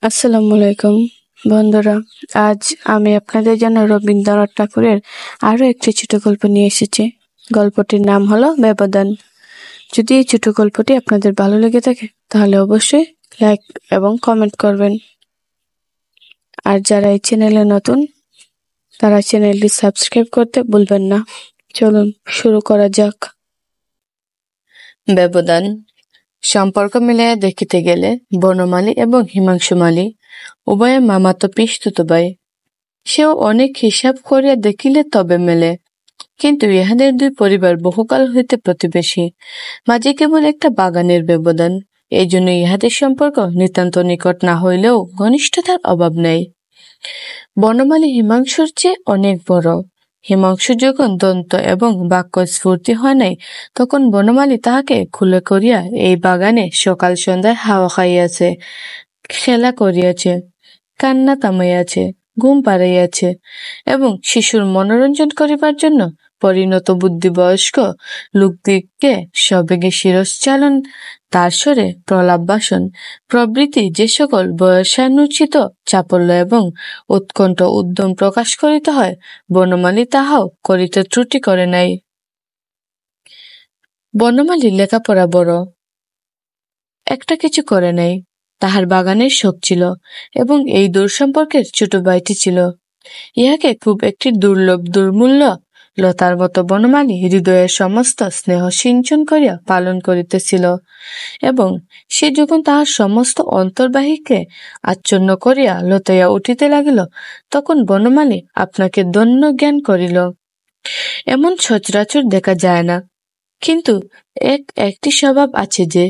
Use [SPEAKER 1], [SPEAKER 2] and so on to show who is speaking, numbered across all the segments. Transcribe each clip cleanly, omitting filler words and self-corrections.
[SPEAKER 1] আসসালামু আলাইকুম বন্ধুরা। আজ আমি আপনাদের জন্য রবীন্দ্রনাথ ঠাকুরের আরো একটি ছোট গল্প নিয়ে এসেছি। গল্পটির নাম হলো ব্যবধান। যদি এই ছোট গল্পটি আপনাদের ভালো লেগে থাকে তাহলে অবশ্যই লাইক এবং কমেন্ট করবেন। আর যারা এই চ্যানেলে নতুন তারা চ্যানেলটি সাবস্ক্রাইব করতে ভুলবেন না। চলুন শুরু করা যাক।
[SPEAKER 2] ব্যবধান। সম্পর্ক মিলাইয়া দেখিতে গেলে বনমালী এবং হিমাংশু মালী উভয়ে মামাতো পিসতুতো ভাই। সেও অনেক হিসাব করিয়া দেখিলে তবে মেলে, কিন্তু ইহাদের দুই পরিবার বহুকাল হইতে প্রতিবেশী, মাঝে কেবল একটা বাগানের ব্যবধান। এই জন্য ইহাদের সম্পর্ক নিতান্ত নিকট না হইলেও ঘনিষ্ঠতার অভাব নেই। বনমালী হিমাংশুর চেয়ে অনেক বড়। হিমাংশু যখন দন্ত এবং বাক্য স্ফূর্তি হয় নাই, তখন বনমালী তাহাকে খুলে করিয়া এই বাগানে সকাল সন্ধ্যায় হাওয়া খাইয়াছে, খেলা করিয়াছে, কান্না থামাইয়াছে, ঘুম পাড়াইয়াছে এবং শিশুর মনোরঞ্জন করিবার জন্য পরিণত বুদ্ধিবয়স্ক লোকদিগকে সবেগে শিরশ্চালন, তার স্বরে প্রলাপ ভাষণ প্রভৃতি যে সকল বয়সানুচিত চাপল্য এবং উৎকণ্ঠ উদ্যম প্রকাশ করিতে হয়, বনমালী তাহাও করিতে ত্রুটি করে নাই। বনমালী লেখাপড়া বড় একটা কিছু করে নাই। তাহার বাগানের শখ ছিল এবং এই দূর সম্পর্কের ছোট ভাইটি ছিল। ইহাকে খুব একটি দুর্লভ দুর্মূল্য লতার মতো বনমালী হৃদয়ের সমস্ত স্নেহ সিঞ্চন করিয়া পালন করিতেছিল, এবং সে যখন তাহার সমস্ত অন্তর্বাহীকে আচ্ছন্ন করিয়া লতাইয়া উঠিতে লাগিল, তখন বনমালী আপনাকে ধন্য জ্ঞান করিল। এমন সচরাচর দেখা যায় না, কিন্তু একটি স্বভাব আছে যে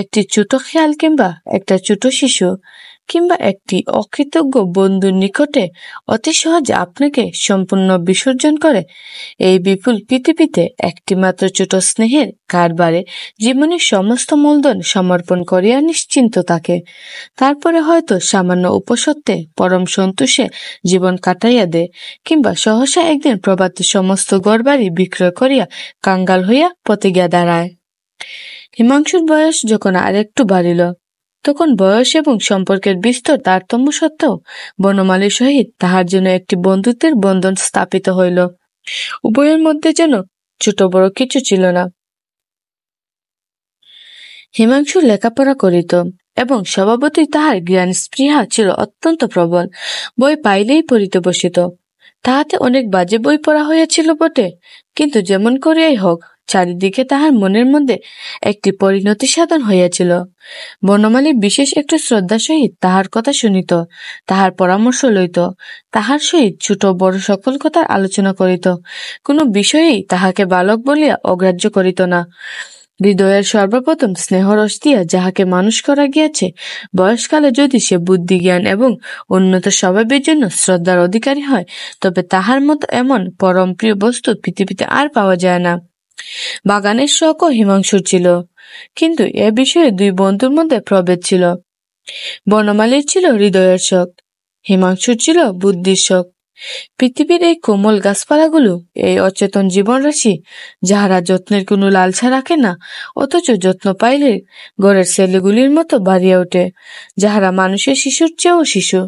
[SPEAKER 2] একটি ছোট খেয়াল কিংবা একটা ছোট শিশু কিংবা একটি অকৃতজ্ঞ বন্ধুর নিকটে অতি সহজে আপনাকে সম্পূর্ণ বিসর্জন করে এই বিপুল পৃথিবীতে একটি মাত্র ছোট স্নেহের কারবারে জীবনের সমস্ত মূলধন সমর্পণ করিয়া নিশ্চিন্ত থাকে। তারপরে হয়তো সামান্য উপসত্ত্বে পরম সন্তোষে জীবন কাটাইয়া দেয়, কিংবা সহসা একদিন প্রভাতে সমস্ত ঘরবাড়ি বিক্রয় করিয়া কাঙ্গাল হইয়া পথে গিয়া দাঁড়ায়। হিমাংশুর বয়স যখন আর একটু বাড়িল, তখন বয়স এবং সম্পর্কের বিস্তর তারতম্য সত্ত্বেও বনমালীর সহিত তাহার জন্য একটি বন্ধুত্বের বন্ধন স্থাপিত হইল। উভয়ের মধ্যে যেন ছোট বড় কিছু ছিল না। হিমাংশু লেখাপড়া করিত এবং স্বভাবতই তাহার জ্ঞান স্পৃহা ছিল অত্যন্ত প্রবল। বই পাইলেই পড়িতে বসিত। তাহাতে অনেক বাজে বই পড়া হইয়াছিল বটে, কিন্তু যেমন করিয়াই হোক চারিদিকে তাহার মনের মধ্যে একটি পরিণতি সাধন হইয়াছিল। বনমালী বিশেষ একটু শ্রদ্ধার সহিত তাহার কথা শুনিত, তাহার পরামর্শ লইত, তাহার সহিত ছোট বড় সকল কথার আলোচনা করিত। কোনো বিষয়েই তাহাকে বালক বলিয়া অগ্রাহ্য করিত না। হৃদয়ের সর্বপ্রথম স্নেহরস দিয়া যাহাকে মানুষ করা গিয়াছে, বয়সকালে যদি সে বুদ্ধি জ্ঞান এবং উন্নত স্বভাবের জন্য শ্রদ্ধার অধিকারী হয়, তবে তাহার মতো এমন পরম প্রিয় বস্তু পৃথিবীতে আর পাওয়া যায় না। বাগানের শখও হিমাংশুর ছিল, কিন্তু এ বিষয়ে দুই বন্ধুর মধ্যে প্রভেদ ছিল। বনমালীর ছিল হৃদয়ের শখ, হিমাংশুর ছিল বুদ্ধির শখ। পৃথিবীর এই কোমল গাছপালাগুলো, এই অচেতন জীবন রাশি, যাহারা যত্নের কোনো লালসা রাখে না, অথচ যত্ন পাইলে ঘরের ছেলেগুলির মতো বাড়িয়া ওঠে, যাহারা মানুষের শিশুর চেয়েও শিশু,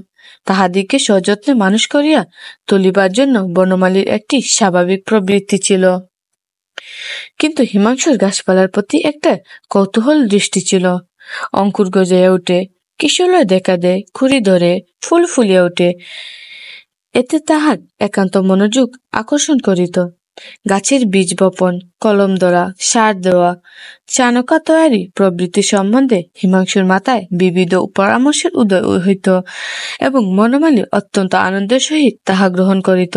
[SPEAKER 2] তাহাদিকে সযত্নে মানুষ করিয়া তুলিবার জন্য বনমালীর একটি স্বাভাবিক প্রবৃত্তি ছিল। কিন্তু হিমাংশুর গাছপালার প্রতি একটা কৌতূহল দৃষ্টি ছিল। অঙ্কুর গজাইয়া ওঠে, কিশলয় দেখা দেয়, খুঁড়ি ধরে, ফুল ফুলিয়া ওঠে, এতে তাহার একান্ত মনোযোগ আকর্ষণ করিত। গাছের বীজ বপন, কলম ধরা, সার দেওয়া, চানকা তৈয়ারি প্রভৃতি সম্বন্ধে হিমাংশুর মাথায় বিবিধ পরামর্শের উদয় হইত, এবং বনমালী অত্যন্ত আনন্দের সহিত তাহা গ্রহণ করিত।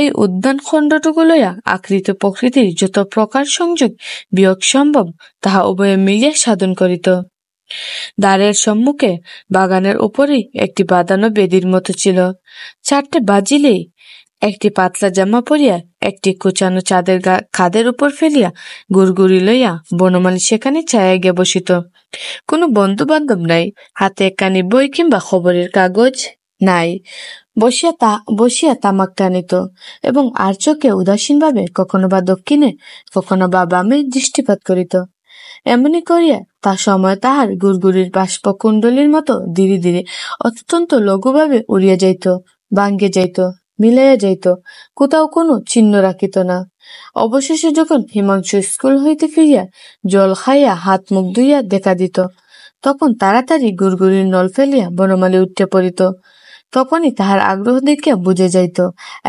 [SPEAKER 2] এই উদ্যান খণ্ডটুকু লইয়া আকৃত প্রকৃতির যত প্রকার সংযোগ বিয়োগ সম্ভব তাহা উভয়ে মিলিয়া সাধন করিত। দ্বারের সম্মুখে বাগানের উপরেই একটি বাঁধানো বেদির মতো ছিল। 4টে বাজিলেই একটি পাতলা জামা পরিয়া একটি কুচানো চাঁদের খাদের উপর ফেলিয়া গুড়গুড়ি লইয়া বনমালী সেখানে ছায়া গিয়া বসিত। কোনো বন্ধু বান্ধব নাই, হাতে একখানি বই কিংবা খবরের কাগজ নাই। বসিয়া তামাক টানিত এবং আর চোখে উদাসীনভাবে কখনো বা দক্ষিণে কখনো বা বামে দৃষ্টিপাত করিত। এমনি করিয়া তা সময় তাহার গুড়গুড়ির বাষ্পকুণ্ডলীর মতো ধীরে ধীরে অত্যন্ত লঘুভাবে উড়িয়া যাইত, ভাঙ্গিয়া যাইত, মিলাইয়া যাইত, কোথাও কোনো চিহ্ন রাখিত না। অবশেষে যখন হিমাংশু স্কুল হইতে ফিরিয়া জল খাইয়া হাত মুখ ধুইয়া দেখা দিত, তখন তাড়াতাড়ি গুড়গুড়ির নল ফেলিয়া বনমালী উঠিয়া পড়িত। তখনই তাহার আগ্রহ দেখিয়া বুঝে যাইত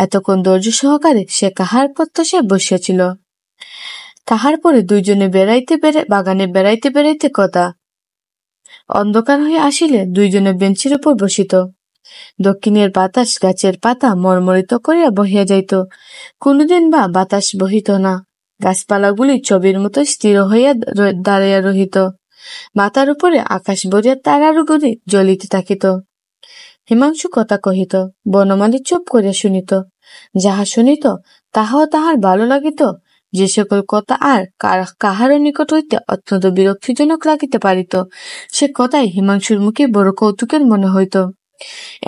[SPEAKER 2] এতক্ষণ ধৈর্য সহকারে সে কাহার প্রত্যাশায় বসিয়াছিল। তাহার পরে দুইজনে বাগানে বেড়াইতে বেড়াইতে কথা। অন্ধকার হয়ে আসিলে দুইজনে বেঞ্চের উপর বসিত। দক্ষিণের বাতাস গাছের পাতা মর্মরিত করিয়া বহিয়া যাইত। কোনদিন বা বাতাস বহিত না। গাছপালাগুলি ছবির মতো স্থির হইয়া দাঁড়াইয়া রহিত। মাথার উপরে আকাশ ভরিয়া তারাগুলি জ্বলিতে থাকিত। হিমাংশু কথা কহিত, বনমালী চুপ করিয়া শুনিত। যাহা শুনিত তাহাও তাহার ভালো লাগিত। যে সকল কথা আর কাহারও নিকট হইতে অত্যন্ত বিরক্তিজনক লাগিতে পারিত, সে কথাই হিমাংশুর মুখে বড় কৌতুকের মনে হইত।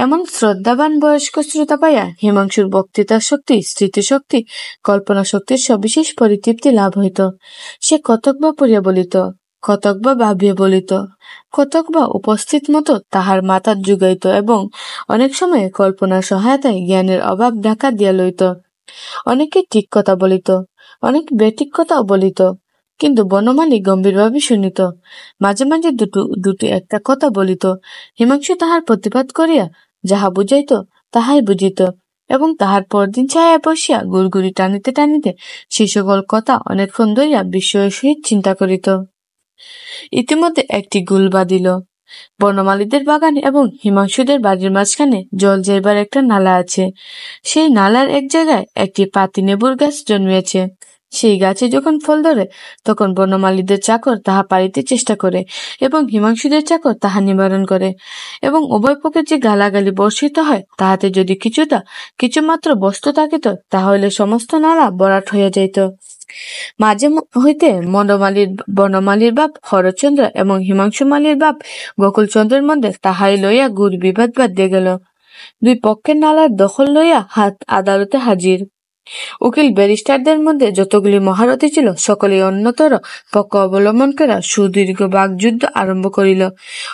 [SPEAKER 2] এমন শ্রদ্ধাবান বয়স্ক শ্রোতা পাইয়া হিমাংশুর বক্তৃতা শক্তি, স্মৃতিশক্তি, কল্পনা শক্তির সবিশেষ পরিতৃপ্তি লাভ হইত। সে কতক বা পড়িয়া বলিত, কতক বা ভাবিয়া বলিত, কতক বা উপস্থিত মতো তাহার মাথা জুগাইত এবং অনেক সময় কল্পনার সহায়তায় জ্ঞানের অভাব ঢাকা দিয়া লইত। অনেকে ঠিক কথা বলিত, অনেক বেঠিক কথাও বলিত, কিন্তু বনমালী গম্ভীরভাবে শুনিত। মাঝে মাঝে দুটি একটা কথা বলিত। হিমাংশু তাহার প্রতিবাদ করিয়া যাহা বুঝাইত তাহাই বুঝিত এবং তাহার পরদিন ছায়া বসিয়া গুড়গুড়ি টানিতে টানিতে সে সকল কথা অনেকক্ষণ ধরিয়া বিস্ময়ের সহিত চিন্তা করিত। ইতিমধ্যে একটি গুল বাঁধিল। বনমালীদের বাগান এবং হিমাংশুদের বাড়ির মাঝখানে জল যাইবার একটা নালা আছে। সেই নালার এক জায়গায় একটি পাতিনেবুর গাছ জন্মিয়াছে। সেই গাছে যখন ফল ধরে তখন বনমালীদের চাকর তাহা পাড়িতে চেষ্টা করে এবং হিমাংশুদের চাকর তাহা নিবারণ করে, এবং উভয় পক্ষে যে গালাগালি বর্ষিত হয় তাহাতে যদি কিছুমাত্র বস্তু থাকিত তাহলে সমস্ত নালা ভরাট হইয়া যাইত। মাঝে হইতে বনমালীর বাপ হরচন্দ্র এবং হিমাংশু মালীর বাপ গোকুলচন্দ্রের মধ্যে তাহাই লইয়া গুড় বিবাদ বাধিয়া গেল। দুই পক্ষের নালার দখল লইয়া আদালতে হাজির। উকিল ব্যারিস্টারদের মধ্যে যতগুলি মহারথী ছিল সকলেই অন্যতর পক্ষ অবলম্বন করা সুদীর্ঘ বাকযুদ্ধ আরম্ভ করিল।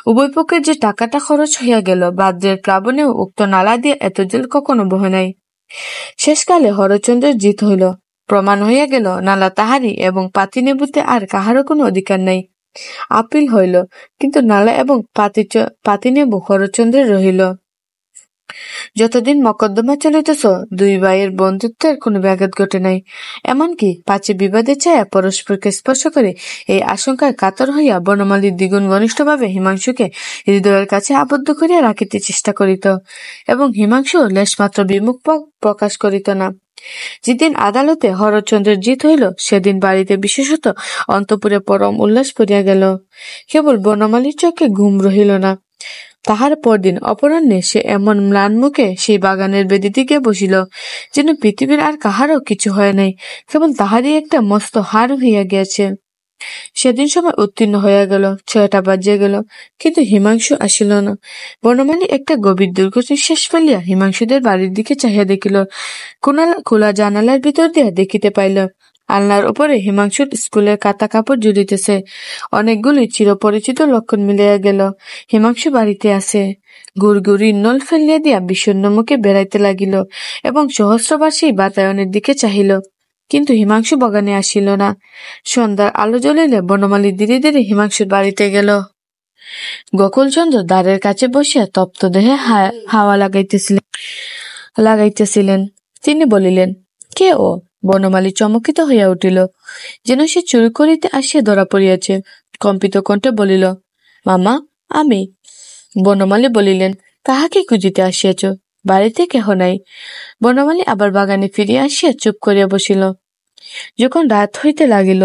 [SPEAKER 2] উভয় পক্ষে যে টাকাটা খরচ হইয়া গেল, বাদ্রের প্লাবনেও উক্ত নালা দিয়ে এত জল কখনো বহে নাই। শেষকালে হরচন্দ্রের জিত হইল। প্রমাণ হইয়া গেল নালা তাহারই এবং পাতিনেবুতে আর কাহারও কোনো অধিকার নাই। আপিল হইল, কিন্তু নালা এবং পাতিনেবু হরচন্দ্রের রহিল। যতদিন মকদ্দমা চলিতেছ দুই ভাইয়ের বন্ধুত্বের কোনো ব্যাঘাত ঘটে নাই। এমনকি পাছে বিবাদের ছায়া পরস্পরকে স্পর্শ করে এই আশঙ্কায় কাতর হইয়া বনমালী দ্বিগুণ ঘনিষ্ঠভাবে হিমাংশুকে হৃদয়ের কাছে আবদ্ধ করিয়া রাখিতে চেষ্টা করিত এবং হিমাংশু লেশমাত্র বিমুখ প্রকাশ করিত না। যেদিন আদালতে হরচন্দ্রের জিত হইল সেদিন বাড়িতে বিশেষত অন্তঃপুরে পরম উল্লাস পড়িয়া গেল। কেবল বনমালীর চোখে ঘুম রহিল না। তাহার পরদিন অপরাহ্নে সে এমন ম্লান মুখে সেই বাগানের বেদিতে গিয়া বসিল যেন পৃথিবীর আর কাহারও কিছু হয় নাই, কেবল তাহারই একটা মস্ত হার হইয়া গিয়াছে। সেদিন সময় উত্তীর্ণ হইয়া গেল, 6টা বাজিয়া গেল, কিন্তু হিমাংশু আসিল না। বনমালী একটা গভীর দীর্ঘ নিঃশ্বাস ফেলিয়া হিমাংশুদের বাড়ির দিকে চাহিয়া দেখিল। খোলা জানালার ভিতর দিয়া দেখিতে পাইল আলনার উপরে হিমাংশুর স্কুলের কাটা কাপড় ঝুলিতেছে। অনেকগুলি চিরপরিচিত লক্ষণ মিলিয়া গেল। হিমাংশু বাড়িতে আছে। গুড়গুড়ির নল ফেলিয়া দিয়া বিষণ্ণ মুখে বেড়াইতে লাগিল এবং সহস্রবার সেই বাতায়নের দিকে চাহিল, কিন্তু হিমাংশু বাগানে আসিল না। সন্ধ্যার আলো জ্বলিলে বনমালী ধীরে ধীরে হিমাংশুর বাড়িতে গেল। গোকুলচন্দ্র দ্বারের কাছে বসিয়া তপ্ত দেহে হাওয়া লাগাইতেছিলেন। তিনি বলিলেন, কে ও? বনমালী চমকিত হইয়া উঠিল, যেন সে চুরি করিতে আসিয়া ধরা পড়িয়াছে। কম্পিত কণ্ঠে বলিল, মামা, আমি। বনমালী বলিলেন, কাহাকে খুঁজিতে আসিয়াছ? বাড়িতে কেহ নাই। বনমালী আবার বাগানে ফিরিয়া আসিয়া চুপ করিয়া বসিল। যখন রাত হইতে লাগিল,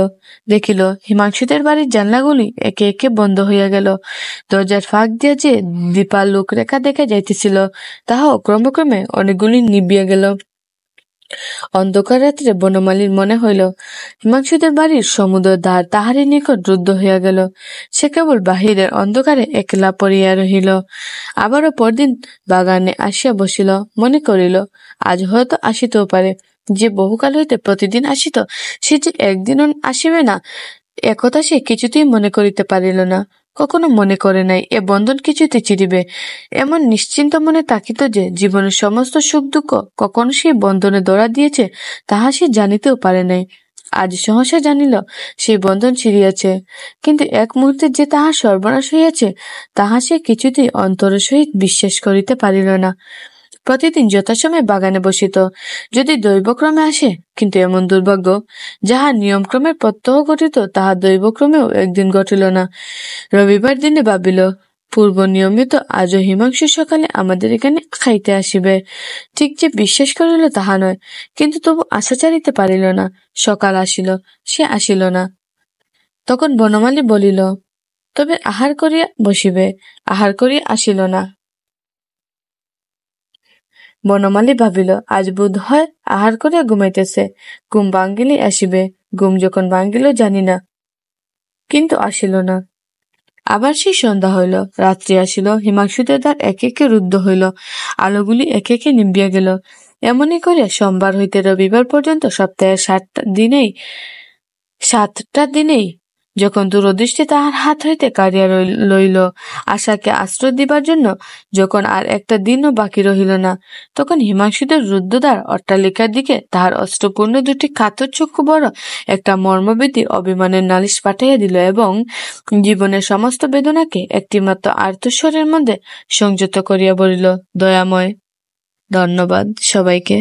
[SPEAKER 2] দেখিল হিমাংশুদের বাড়ির জানলাগুলি একে একে বন্ধ হইয়া গেল। দরজার ফাঁক দিয়া যে দীপালোক রেখা দেখা যাইতেছিল তাহাও ক্রমক্রমে অনেকগুলি নিবিয়া গেল। অন্ধকার রাত্রে বনমালীর মনে হইল হিমাংশুদের বাড়ির সমুদ্র দ্বার তাহারই নিকট রুদ্ধ হইয়া গেল। সে কেবল বাহিরের অন্ধকারে একলা পড়িয়া রহিল। আবারও পরদিন বাগানে আসিয়া বসিল। মনে করিল, আজ হয়তো আসিতেও পারে। যে বহুকাল হইতে প্রতিদিন আসিত সে যে একদিনও আসিবে না একথা সে কিছুতেই মনে করিতে পারিল না, কখনো মনে করে নাই এ বন্ধন কিছুতে চিরিবে। এমন নিশ্চিন্ত মনে তাকিত যে জীবনের সমস্ত সুখ দুঃখ কখনো সেই বন্ধনে ধরা দিয়েছে তাহা সে জানিতেও পারে নাই। আজ সহসা জানিল সেই বন্ধন ছিঁড়িয়াছে, কিন্তু এক মুহূর্তে যে তাহার সর্বনাশ হইয়াছে তাহা সে কিছুতেই অন্তরের সহিত বিশ্বাস করিতে পারিল না। প্রতিদিন যথাসময়ে বাগানে বসিত, যদি দৈবক্রমে আসে, কিন্তু এমন দুর্ভাগ্য যাহা নিয়মক্রমের প্রত্যহ ঘটিত তাহা দৈবক্রমেও একদিন ঘটিল না। রবিবার দিনে ভাবিল, পূর্ব নিয়মিত আজও হিমাংশু সকালে আমাদের এখানে খাইতে আসিবে। ঠিক যে বিশ্বাস করিল তাহা নয়, কিন্তু তবু আশা ছাড়িতে পারিল না। সকাল আসিল, সে আসিল না। তখন বনমালী বলিল, তবে আহার করিয়া বসিবে। আহার করিয়া আসিল না। বনমালী ভাবিল, আজ বোধ হয় আহার করিয়া ঘুমাইতেছে, ঘুম ভাঙ্গিলে আসিবে। ঘুম যখন ভাঙ্গিল জানি না, কিন্তু আসিল না। আবার সেই সন্ধ্যা হইল, রাত্রি আসিল, হিমাংশুদের দ্বার একে একে রুদ্ধ হইল, আলোগুলি একে একে নিভিয়া গেল। এমনি করিয়া সোমবার হইতে রবিবার পর্যন্ত সপ্তাহের 7টা দিনেই যখন দূরদৃষ্টি তাহার হাত হইতে কাড়িয়া লইল, আশাকে আশ্রয় দিবার জন্য যখন আর একটা দিনও বাকি রহিল না, তখন হিমাংশুদের রুদ্ধদ্বার অট্টালিকার দিকে তাহার অস্ত্রপূর্ণ দুটি কাতর চক্ষু বড় একটা মর্মভেদী অভিমানের নালিশ পাঠাইয়া দিল এবং জীবনের সমস্ত বেদনাকে একটিমাত্র আর্তস্বরের মধ্যে সংযত করিয়া বলিল, দয়াময়। ধন্যবাদ সবাইকে।